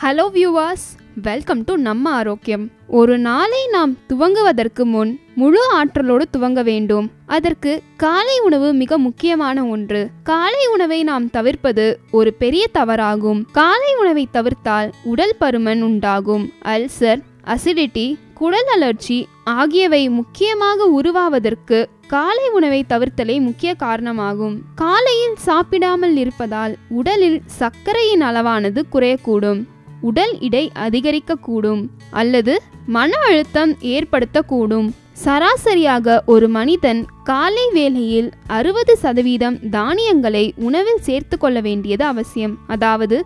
Hello viewers, welcome to நம்ம ஆரோக்கியம். ஒரு நாளை நாம் துவங்குவதற்கு முன் முழு ஆற்றலோடு துவங்க வேண்டும். அதற்கு காலை உணவு மிக முக்கியமான ஒன்று. காலை உணவை நாம் தவிர்ப்பது ஒரு பெரிய தவறாகும். காலை உணவை தவிர்த்தால் உடல் பருமன் உண்டாகும். அல்சர், அசிடிட்டி, குடல் அழற்சி ஆகியவை முக்கியமாக உருவாவதற்கு காலை உணவை தவிர்த்தலே முக்கிய காரணமாகும். காலையில் சாப்பிடாமல் இருப்பதால் உடலில் சர்க்கரையின் அளவானது குறையக்கூடும், உடல் எடை அதிகரிக்கக்கூடும் அல்லது மன அழுத்தம் ஏற்படுத்தக்கூடும். சராசரியாக ஒரு மனிதன் காலை வேளையில் 60% தானியங்களை உணவில் சேர்த்து கொள்ள வேண்டியது அவசியம். அதாவது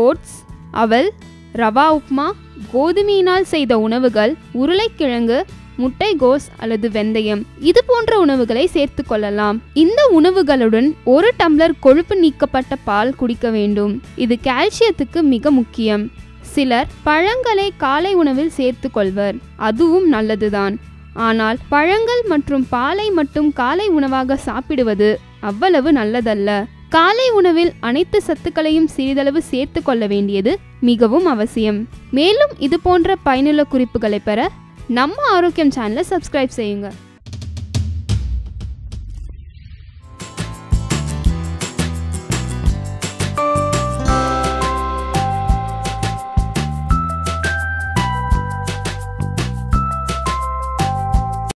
ஓட்ஸ், அவல், ரவா உப்மா, கோதுமையினால் செய்த உணவுகள், உருளைக்கிழங்கு, முட்டைகோஸ் அல்லது வெந்தயம் இது போன்ற உணவுகளை சேர்த்து கொள்ளலாம். இந்த உணவுகளுடன் 1 டம்ளர் கொழுப்பு நீக்கப்பட்ட பால் குடிக்க வேண்டும். இது கால்சியத்துக்கு மிக முக்கியம். சிலர் பழங்களை காலை உணவில் சேர்த்து கொள்வர், அதுவும் நல்லதுதான். ஆனால் பழங்கள் மற்றும் பாலை மட்டும் காலை உணவாக சாப்பிடுவது அவ்வளவு நல்லதல்ல. காலை உணவில் அனைத்து சத்துக்களையும் சிறிதளவு சேர்த்து கொள்ள வேண்டியது மிகவும் அவசியம். மேலும் இது போன்ற பயனுள்ள குறிப்புகளை பெற நம்ம ஆரோக்கியம் சேனலை சப்ஸ்கிரைப் செய்யுங்க.